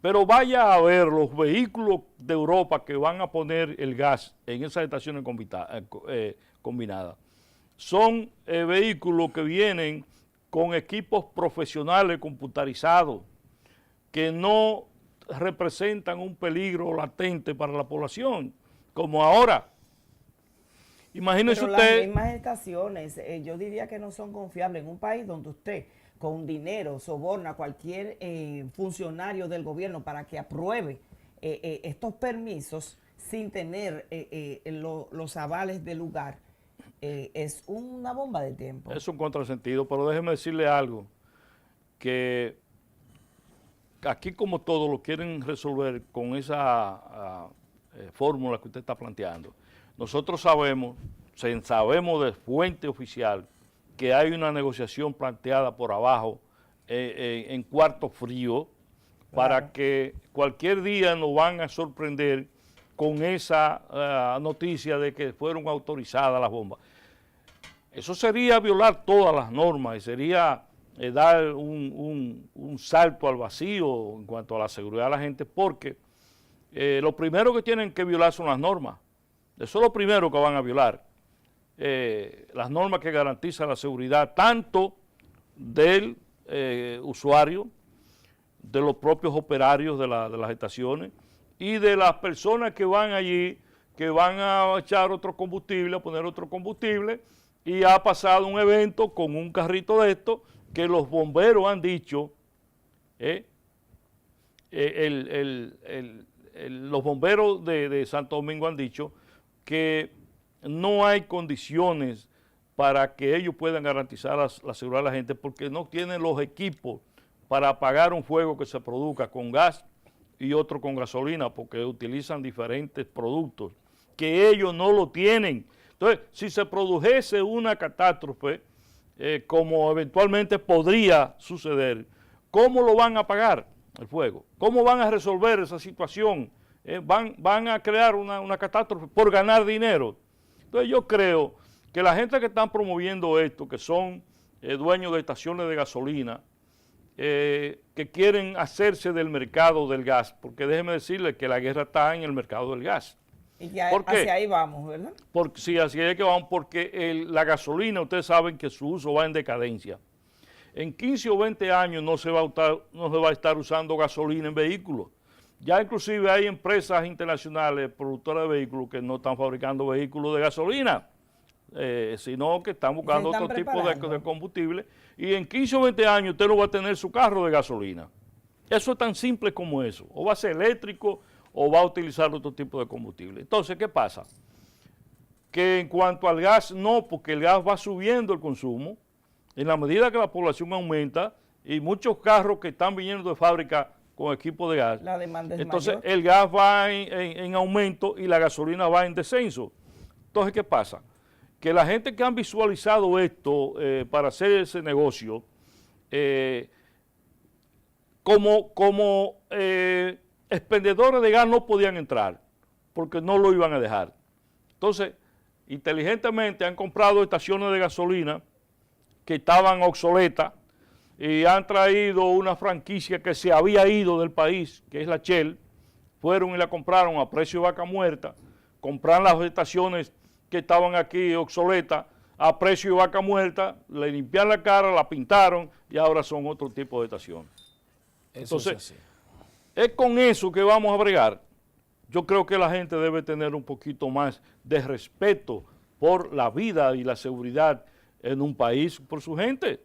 Pero vaya a ver los vehículos de Europa que van a poner el gas en esas estaciones combinadas. Son vehículos que vienen con equipos profesionales computarizados que no representan un peligro latente para la población, como ahora. Imagínese Pero usted... las mismas estaciones, yo diría que no son confiables en un país donde usted con dinero soborna a cualquier funcionario del gobierno para que apruebe estos permisos sin tener los avales del lugar. Es una bomba de tiempo. Es un contrasentido, pero déjeme decirle algo, que aquí como todo lo quieren resolver con esa fórmula que usted está planteando. Nosotros sabemos de fuente oficial que hay una negociación planteada por abajo en cuarto frío para que cualquier día nos van a sorprender con esa noticia de que fueron autorizadas las bombas. Eso sería violar todas las normas y sería dar un salto al vacío en cuanto a la seguridad de la gente, porque lo primero que tienen que violar son las normas. Eso es lo primero que van a violar. Las normas que garantizan la seguridad tanto del usuario, de los propios operarios de las estaciones y de las personas que van allí, que van a echar otro combustible, a poner otro combustible, y ha pasado un evento con un carrito de esto que los bomberos han dicho, los bomberos de Santo Domingo han dicho que no hay condiciones para que ellos puedan garantizar la seguridad de la gente porque no tienen los equipos para apagar un fuego que se produzca con gas y otro con gasolina, porque utilizan diferentes productos que ellos no lo tienen. Entonces, si se produjese una catástrofe, como eventualmente podría suceder, ¿cómo lo van a apagar el fuego? ¿Cómo van a resolver esa situación? Van a crear una catástrofe por ganar dinero. Entonces yo creo que la gente que están promoviendo esto, que son dueños de estaciones de gasolina, que quieren hacerse del mercado del gas, porque déjeme decirle que la guerra está en el mercado del gas. Y que hacia ahí vamos, ¿verdad? Sí, así es que vamos, porque la gasolina, ustedes saben que su uso va en decadencia. En 15 o 20 años no se va a estar usando gasolina en vehículos. Ya inclusive hay empresas internacionales productoras de vehículos que no están fabricando vehículos de gasolina, sino que están buscando otro tipo de combustible. Y en 15 o 20 años usted no va a tener su carro de gasolina. Eso es tan simple como eso. O va a ser eléctrico o va a utilizar otro tipo de combustible. Entonces, ¿qué pasa? Que en cuanto al gas, no, porque el gas va subiendo el consumo. En la medida que la población aumenta, y muchos carros que están viniendo de fábrica con equipo de gas. La demanda es Entonces mayor. el gas va en aumento y la gasolina va en descenso. Entonces, ¿qué pasa? Que la gente que han visualizado esto para hacer ese negocio, como expendedores de gas no podían entrar porque no lo iban a dejar. Entonces, inteligentemente han comprado estaciones de gasolina que estaban obsoletas y han traído una franquicia que se había ido del país, que es la Shell, fueron y la compraron a precio de vaca muerta, compraron las estaciones que estaban aquí obsoletas a precio de vaca muerta, le limpiaron la cara, la pintaron y ahora son otro tipo de estaciones. Entonces, es con eso que vamos a bregar. Yo creo que la gente debe tener un poquito más de respeto por la vida y la seguridad en un país, por su gente.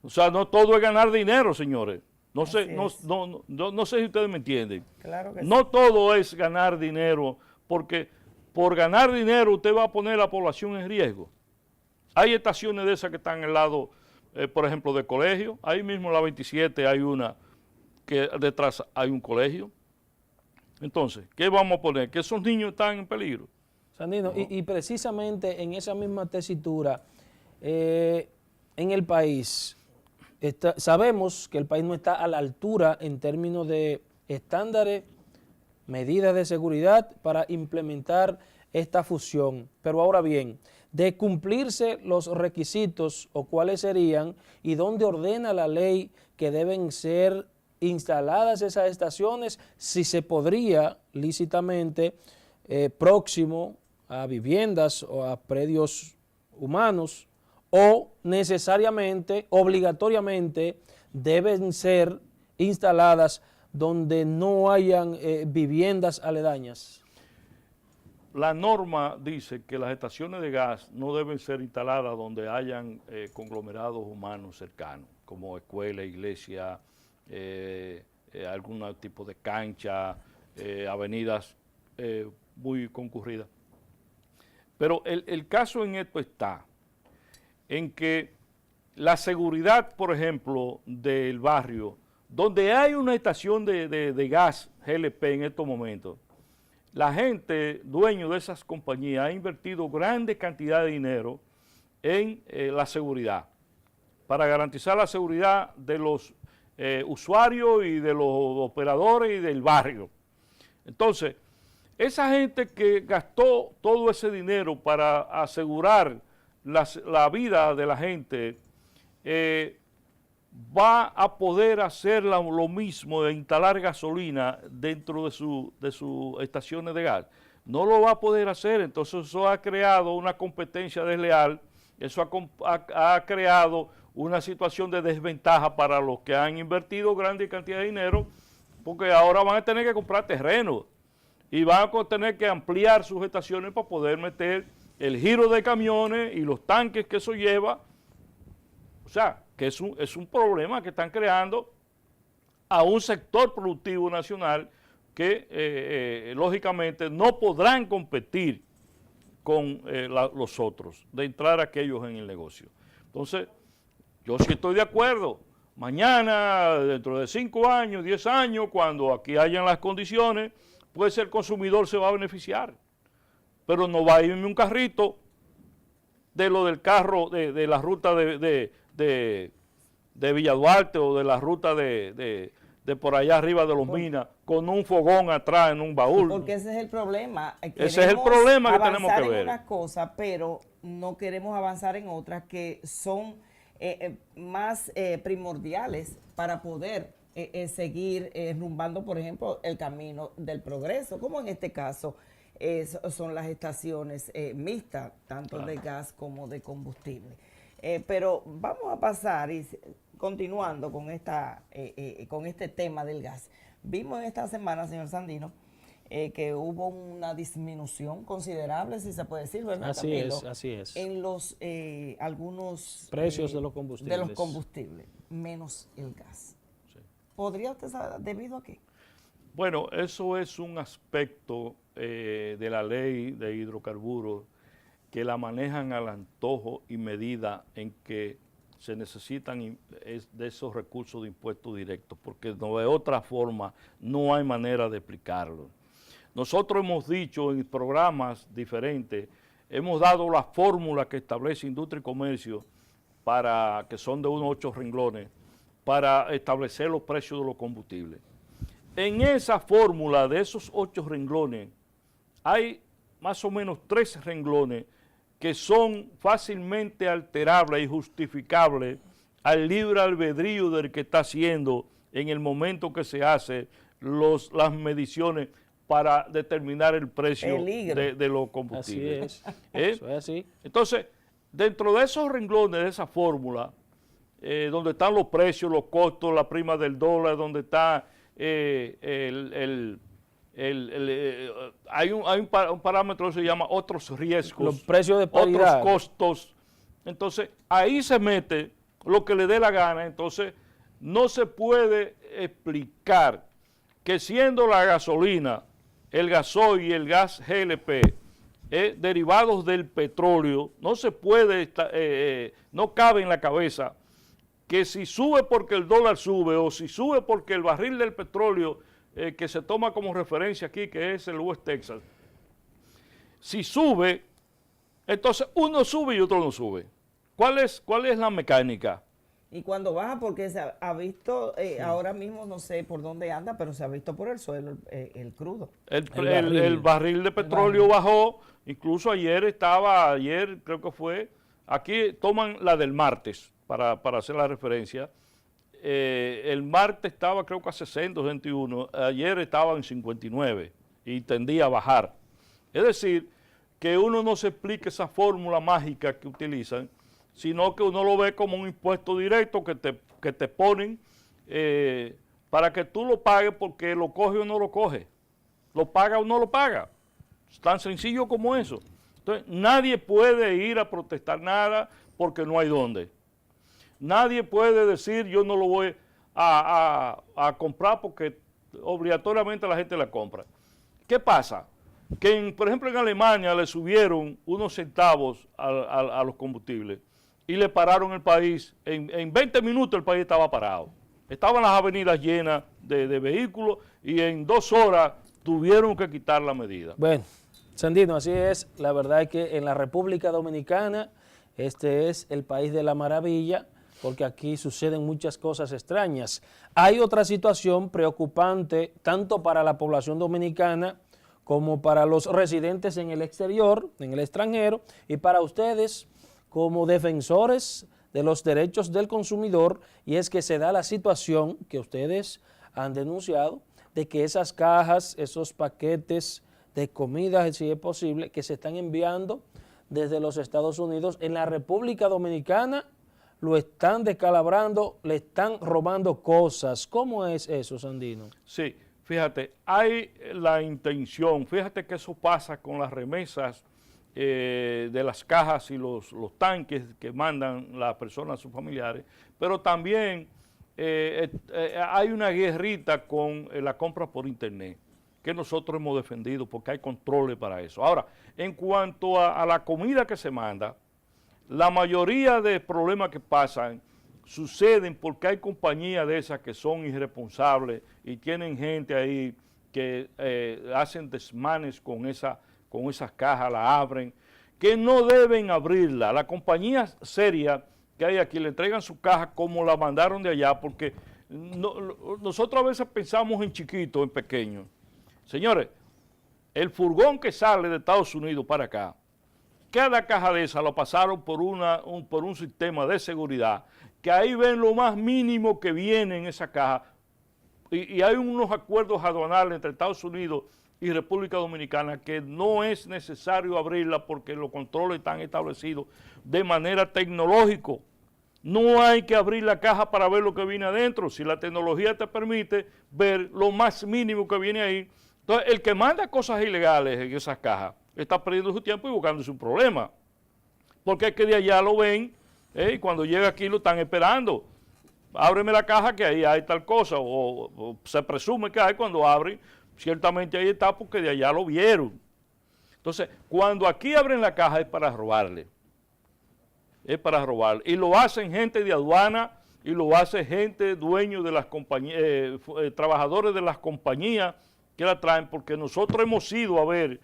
O sea, no todo es ganar dinero, señores. No sé si ustedes me entienden. Claro que no sí. todo es ganar dinero, porque por ganar dinero usted va a poner a la población en riesgo. Hay estaciones de esas que están al lado, por ejemplo, de colegio. Ahí mismo en la 27 hay una que detrás hay un colegio. Entonces, ¿qué vamos a poner? Que esos niños están en peligro. Sandino, y precisamente en esa misma tesitura, en el país, sabemos que el país no está a la altura en términos de estándares, medidas de seguridad para implementar esta fusión. Pero ahora bien, de cumplirse los requisitos o cuáles serían y dónde ordena la ley que deben ser instaladas esas estaciones, si se podría lícitamente próximo a viviendas o a predios humanos, o necesariamente, obligatoriamente, deben ser instaladas donde no hayan viviendas aledañas. La norma dice que las estaciones de gas no deben ser instaladas donde hayan conglomerados humanos cercanos, como escuela, iglesia, algún tipo de cancha, avenidas muy concurridas. Pero el caso en esto está en que la seguridad, por ejemplo, del barrio, donde hay una estación de gas GLP en estos momentos, la gente, dueño de esas compañías, ha invertido grandes cantidades de dinero en la seguridad, para garantizar la seguridad de los usuarios y de los operadores y del barrio. Entonces, esa gente que gastó todo ese dinero para asegurar la vida de la gente, va a poder hacer lo mismo de instalar gasolina dentro de sus estaciones de gas. No lo va a poder hacer, entonces eso ha creado una competencia desleal, eso ha creado una situación de desventaja para los que han invertido grandes cantidades de dinero, porque ahora van a tener que comprar terreno y van a tener que ampliar sus estaciones para poder meter el giro de camiones y los tanques que eso lleva. O sea, que es un problema que están creando a un sector productivo nacional que lógicamente no podrán competir con los otros, de entrar aquellos en el negocio. Entonces, yo sí estoy de acuerdo. Mañana, dentro de 5 años, 10 años, cuando aquí hayan las condiciones, pues el consumidor se va a beneficiar. Pero no va a irme un carrito de lo del carro, de la ruta de Villa Duarte o de la ruta de por allá arriba de los Minas, con un fogón atrás en un baúl. Porque ese es el problema. Ese es el problema que tenemos que ver. Avanzar en unas cosas, pero no queremos avanzar en otras que son más primordiales para poder seguir rumbando, por ejemplo, el camino del progreso, como en este caso son las estaciones mixtas, tanto de gas como de combustible. Pero vamos a pasar, y continuando con este tema del gas. Vimos en esta semana, señor Sandino, que hubo una disminución considerable, si se puede decir, ¿verdad, Camilo? Así es. En los algunos precios de los combustibles. De los combustibles, menos el gas. Sí. ¿Podría usted saber debido a qué? Bueno, eso es un aspecto de la ley de hidrocarburos que la manejan al antojo y medida en que se necesitan de esos recursos de impuestos directos, porque no, de otra forma no hay manera de explicarlo. Nosotros hemos dicho en programas diferentes, hemos dado la fórmula que establece Industria y Comercio, que son de unos 8 renglones, para establecer los precios de los combustibles. En esa fórmula de esos 8 renglones, hay más o menos 3 renglones que son fácilmente alterables y justificables al libre albedrío del que está haciendo en el momento que se hace las mediciones para determinar el precio de los combustibles. Así es. Eso es así. Entonces, dentro de esos renglones, de esa fórmula, donde están los precios, los costos, la prima del dólar, donde está hay un parámetro que se llama otros riesgos, los precios de paridad, otros costos. Entonces, ahí se mete lo que le dé la gana. Entonces, no se puede explicar que siendo la gasolina, el gasoil y el gas GLP derivados del petróleo, no se puede, no cabe en la cabeza que si sube porque el dólar sube o si sube porque el barril del petróleo que se toma como referencia aquí, que es el West Texas, si sube, entonces uno sube y otro no sube. ¿Cuál es la mecánica? Y cuando baja, porque se ha visto, ahora mismo no sé por dónde anda, pero se ha visto por el suelo el crudo. El barril de petróleo bajó, incluso ayer creo que fue, aquí toman la del martes para hacer la referencia. El martes estaba creo que a 60, 61, ayer estaba en 59 y tendía a bajar. Es decir, que uno no se explica esa fórmula mágica que utilizan, sino que uno lo ve como un impuesto directo que te ponen para que tú lo pagues porque lo coge o no lo coge, lo paga o no lo paga. Es tan sencillo como eso. Entonces, nadie puede ir a protestar nada porque no hay dónde. Nadie puede decir yo no lo voy a comprar porque obligatoriamente la gente la compra. ¿Qué pasa? Que, por ejemplo, en Alemania le subieron unos centavos a los combustibles y le pararon el país. En 20 minutos el país estaba parado. Estaban las avenidas llenas de vehículos y en 2 horas tuvieron que quitar la medida. Bueno, Sandino, así es. La verdad es que en la República Dominicana este es el país de la maravilla, porque aquí suceden muchas cosas extrañas. Hay otra situación preocupante tanto para la población dominicana como para los residentes en el exterior, en el extranjero, y para ustedes como defensores de los derechos del consumidor, y es que se da la situación que ustedes han denunciado de que esas cajas, esos paquetes de comida, si es posible, que se están enviando desde los Estados Unidos en la República Dominicana, lo están descalabrando, le están robando cosas. ¿Cómo es eso, Sandino? Sí, fíjate, hay la intención, fíjate que eso pasa con las remesas de las cajas y los tanques que mandan las personas a sus familiares, pero también hay una guerrita con la compra por internet, que nosotros hemos defendido porque hay controles para eso. Ahora, en cuanto a la comida que se manda, la mayoría de problemas que pasan suceden porque hay compañías de esas que son irresponsables y tienen gente ahí que hacen desmanes con esas cajas, la abren, que no deben abrirla. Las compañías serias que hay aquí le entregan su caja como la mandaron de allá, porque nosotros a veces pensamos en chiquito, en pequeño. Señores, el furgón que sale de Estados Unidos para acá, cada caja de esa lo pasaron por un sistema de seguridad, que ahí ven lo más mínimo que viene en esa caja, y hay unos acuerdos aduanales entre Estados Unidos y República Dominicana que no es necesario abrirla porque los controles están establecidos de manera tecnológica. No hay que abrir la caja para ver lo que viene adentro. Si la tecnología te permite ver lo más mínimo que viene ahí. Entonces, el que manda cosas ilegales en esas cajas está perdiendo su tiempo y buscándose un problema. Porque es que de allá lo ven y cuando llega aquí lo están esperando. Ábreme la caja que ahí hay tal cosa, o se presume que hay cuando abren, ciertamente ahí está porque de allá lo vieron. Entonces, cuando aquí abren la caja es para robarle. es para robar. Y lo hacen gente de aduana y lo hace gente dueños de las compañías, trabajadores de las compañías que la traen, porque nosotros hemos ido a ver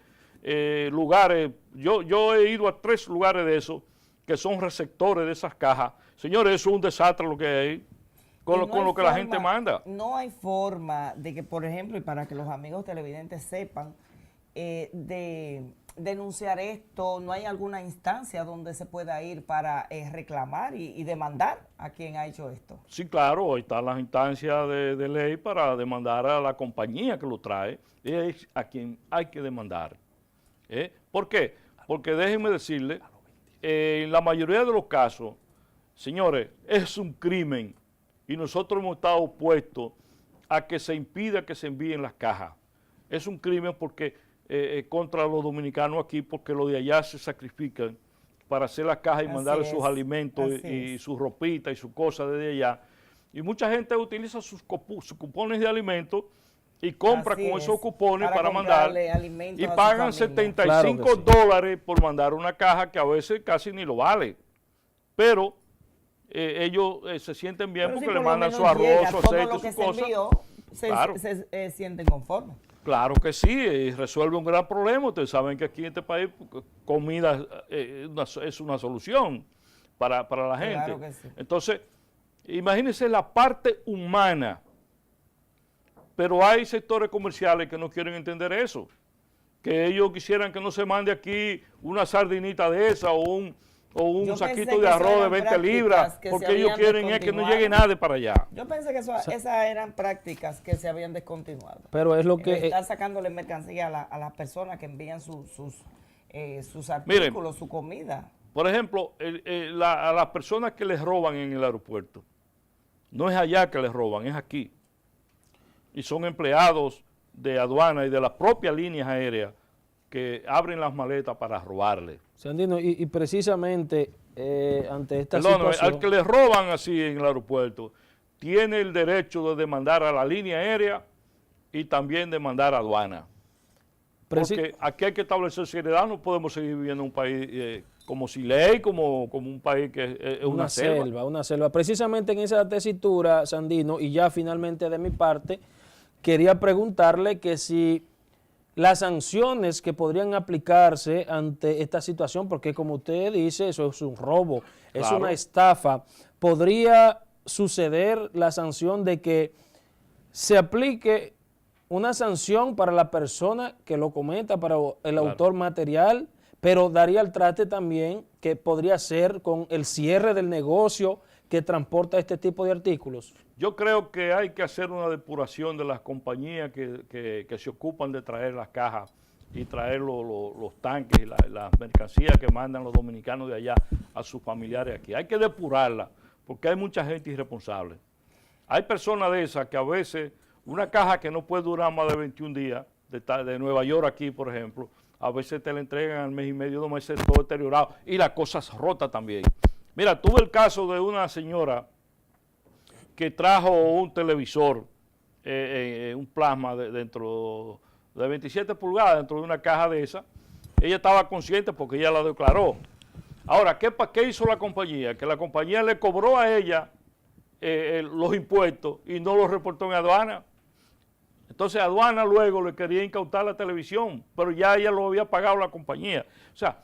lugares, yo he ido a 3 lugares de esos que son receptores de esas cajas. Señores, eso es un desastre lo que hay con lo que la gente manda. No hay forma de que, por ejemplo, y para que los amigos televidentes sepan, de denunciar esto, ¿no hay alguna instancia donde se pueda ir para reclamar y demandar a quien ha hecho esto? Sí, claro, ahí están las instancias de ley para demandar a la compañía que lo trae, es a quien hay que demandar. ¿Por qué? Porque déjenme decirle, en la mayoría de los casos, señores, es un crimen y nosotros hemos estado opuestos a que se impida que se envíen las cajas. Es un crimen porque contra los dominicanos aquí, porque los de allá se sacrifican para hacer las cajas y mandarle sus alimentos y sus ropitas y sus cosas desde allá. Y mucha gente utiliza sus cupones de alimentos y compra con esos cupones para mandar y pagan $75 por mandar una caja que a veces casi ni lo vale. Pero ellos se sienten bien porque le mandan su arroz, su aceite, sus cosas. Claro. Se sienten conformes. Claro que sí, y resuelve un gran problema. Ustedes saben que aquí en este país comida es una solución para la gente. Claro que sí. Entonces, imagínense la parte humana, pero hay sectores comerciales que no quieren entender eso, que ellos quisieran que no se mande aquí una sardinita de esa o un saquito de arroz de 20 libras, porque ellos quieren es que no llegue nadie para allá. Yo pensé que esas eran prácticas que se habían descontinuado. Pero es lo que... Estar sacándole mercancía a las personas que envían sus artículos, miren, su comida. Por ejemplo, a las personas que les roban en el aeropuerto, no es allá que les roban, es aquí. Y son empleados de aduana y de las propias líneas aéreas que abren las maletas para robarle. Sandino, y precisamente ante esta situación... Al que le roban así en el aeropuerto, tiene el derecho de demandar a la línea aérea y también demandar a aduana. Porque aquí hay que establecer seriedad, no podemos seguir viviendo en un país como sin ley, como un país que es una selva. Una selva. Precisamente en esa tesitura, Sandino, y ya finalmente de mi parte, quería preguntarle que si las sanciones que podrían aplicarse ante esta situación, porque como usted dice, eso es un robo, es una estafa, ¿podría suceder la sanción de que se aplique una sanción para la persona que lo cometa, para el autor material, pero daría el traste también que podría ser con el cierre del negocio que transporta este tipo de artículos? Yo creo que hay que hacer una depuración de las compañías que se ocupan de traer las cajas y traer los tanques y las mercancías que mandan los dominicanos de allá a sus familiares aquí. Hay que depurarla porque hay mucha gente irresponsable. Hay personas de esas que a veces una caja que no puede durar más de 21 días, de Nueva York aquí, por ejemplo, a veces te la entregan al mes y medio, 2 meses, todo deteriorado y las cosas rotas también. Mira, tuve el caso de una señora que trajo un televisor, un plasma dentro de 27 pulgadas, dentro de una caja de esa. Ella estaba consciente porque ella la declaró. Ahora, ¿qué hizo la compañía? Que la compañía le cobró a ella los impuestos y no los reportó en aduana. Entonces aduana luego le quería incautar la televisión, pero ya ella lo había pagado la compañía. O sea,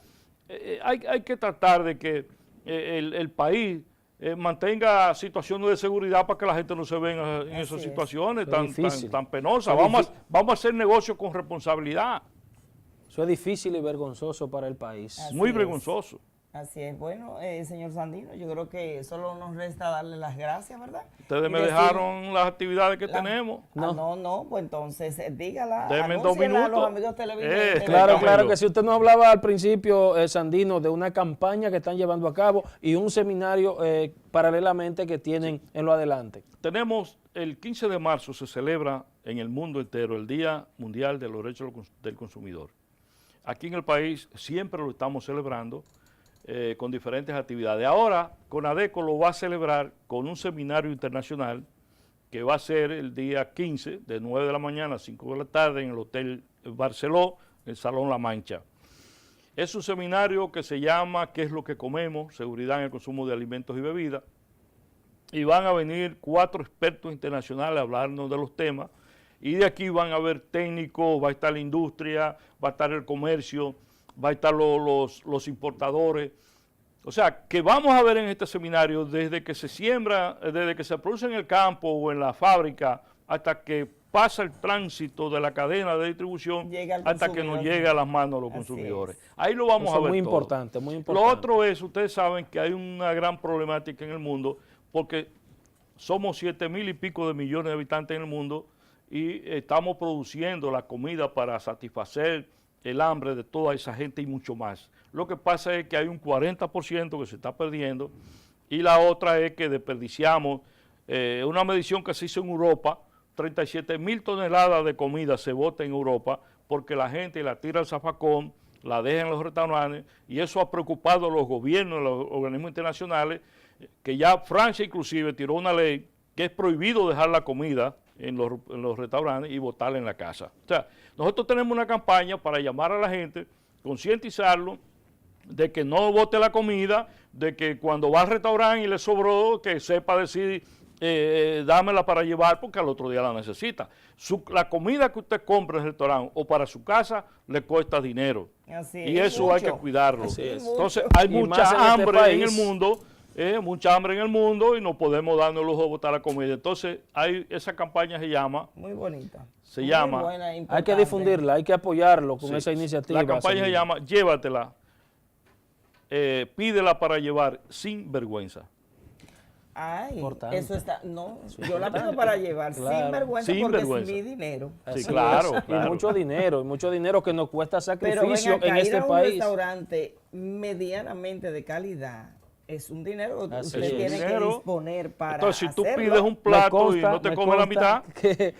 hay que tratar de que el país mantenga situaciones de seguridad para que la gente no se venga en esas situaciones tan penosas. Vamos a hacer negocio con responsabilidad. Eso es difícil y vergonzoso para el país. Muy vergonzoso. Así es. Bueno, señor Sandino, yo creo que solo nos resta darle las gracias, ¿verdad? Ustedes me dejaron las actividades que tenemos. No, pues entonces dígala, denme 2 minutos. A los amigos televidentes. Claro que si usted nos hablaba al principio, Sandino, de una campaña que están llevando a cabo y un seminario paralelamente que tienen en lo adelante. Tenemos, el 15 de marzo se celebra en el mundo entero el Día Mundial de los Derechos del Consumidor. Aquí en el país siempre lo estamos celebrando con diferentes actividades. Ahora, CONADECO lo va a celebrar con un seminario internacional que va a ser el día 15, de 9 de la mañana a 5 de la tarde, en el Hotel Barceló, en el Salón La Mancha. Es un seminario que se llama ¿Qué es lo que comemos? Seguridad en el consumo de alimentos y bebidas. Y van a venir 4 expertos internacionales a hablarnos de los temas. Y de aquí van a haber técnicos, va a estar la industria, va a estar el comercio, va a estar los importadores. O sea, que vamos a ver en este seminario desde que se siembra, desde que se produce en el campo o en la fábrica, hasta que pasa el tránsito de la cadena de distribución hasta que nos llega a las manos de los consumidores. Ahí lo vamos a ver muy todo. Importante, muy importante. Lo otro es, ustedes saben que hay una gran problemática en el mundo porque somos 7.000 y pico de millones de habitantes en el mundo y estamos produciendo la comida para satisfacer el hambre de toda esa gente y mucho más. Lo que pasa es que hay un 40% que se está perdiendo y la otra es que desperdiciamos una medición que se hizo en Europa. 37.000 toneladas de comida se bota en Europa porque la gente la tira al zafacón, la deja en los restaurantes y eso ha preocupado a los gobiernos, a los organismos internacionales, que ya Francia inclusive tiró una ley que es prohibido dejar la comida en los restaurantes y botarla en la casa. O sea, nosotros tenemos una campaña para llamar a la gente, concientizarlo de que no bote la comida, de que cuando va al restaurante y le sobró, que sepa decir dámela para llevar porque al otro día la necesita. La comida que usted compra en el restaurante o para su casa le cuesta dinero. Y eso hay que cuidarlo. Entonces hay mucha hambre en el mundo, mucha hambre en el mundo y no podemos darnos el lujo de botar la comida. Entonces esa campaña se llama... Muy bonita. Se llama... Buena, hay que difundirla, hay que apoyarlo con esa iniciativa. La campaña se llama Llévatela, pídela para llevar sin vergüenza. Ay, Importante. eso está, no, yo la pido para llevar, sin vergüenza, porque es mi dinero. Sí, claro. Y mucho dinero que nos cuesta sacrificio Pero en este país. Un restaurante medianamente de calidad es un dinero que usted tiene que disponer para Entonces, si tú hacerlo. pides un plato y no te comes la mitad.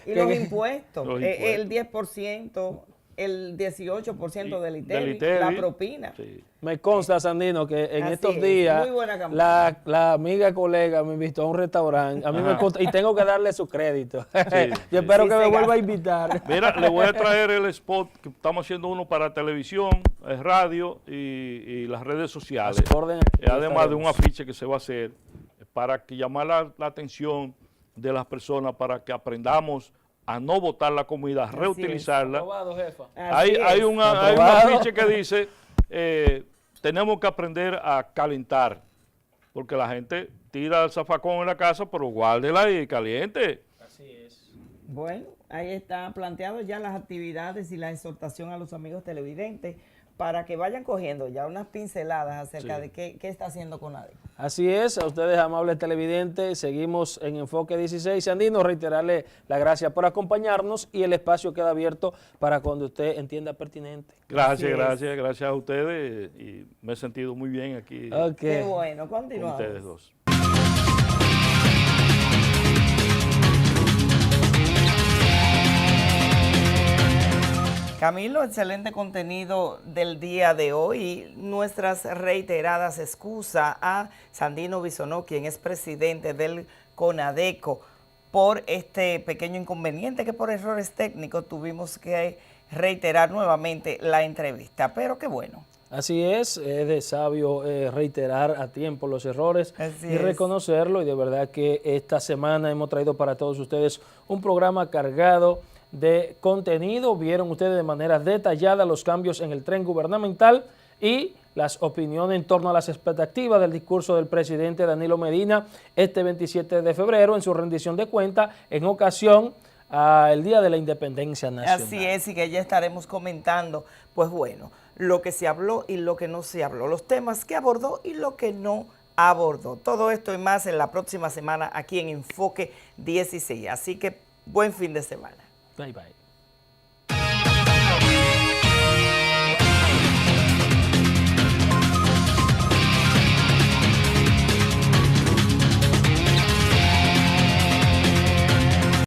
Y los impuestos, el 10%, el 18% del ITEVI, la propina. Sí. Me consta, Sandino, que en estos días la amiga colega me invitó a un restaurante. A mí me consta, y tengo que darle su crédito. Yo espero que me vuelva a invitar. Mira, le voy a traer el spot que estamos haciendo uno para televisión, radio y las redes sociales. Además de un afiche que se va a hacer para que llamar la atención de las personas para que aprendamos a no botar la comida, a reutilizarla. Aprobado, jefa. Hay un afiche que dice, tenemos que aprender a calentar, porque la gente tira el zafacón en la casa, pero guárdela y caliente. Así es. Bueno, ahí está planteado ya las actividades y la exhortación a los amigos televidentes para que vayan cogiendo ya unas pinceladas acerca de qué está haciendo CONADECO. Así es, a ustedes, amables televidentes, seguimos en Enfoque 16. Sandino, reiterarle la gracias por acompañarnos y el espacio queda abierto para cuando usted entienda pertinente. Gracias a ustedes y me he sentido muy bien aquí. Qué bueno, continuamos. Con ustedes dos. Camilo, excelente contenido del día de hoy. Nuestras reiteradas excusas a Sandino Bisonó, quien es presidente del CONADECO, por este pequeño inconveniente que por errores técnicos tuvimos que reiterar nuevamente la entrevista. Pero qué bueno. Así es de sabio reiterar a tiempo los errores y reconocerlo. Y de verdad que esta semana hemos traído para todos ustedes un programa cargado de contenido. Vieron ustedes de manera detallada los cambios en el tren gubernamental y las opiniones en torno a las expectativas del discurso del presidente Danilo Medina este 27 de febrero en su rendición de cuentas en ocasión al Día de la Independencia Nacional. Así es, y que ya estaremos comentando, pues bueno, lo que se habló y lo que no se habló, los temas que abordó y lo que no abordó. Todo esto y más en la próxima semana aquí en Enfoque 16. Así que buen fin de semana. Bye, bye.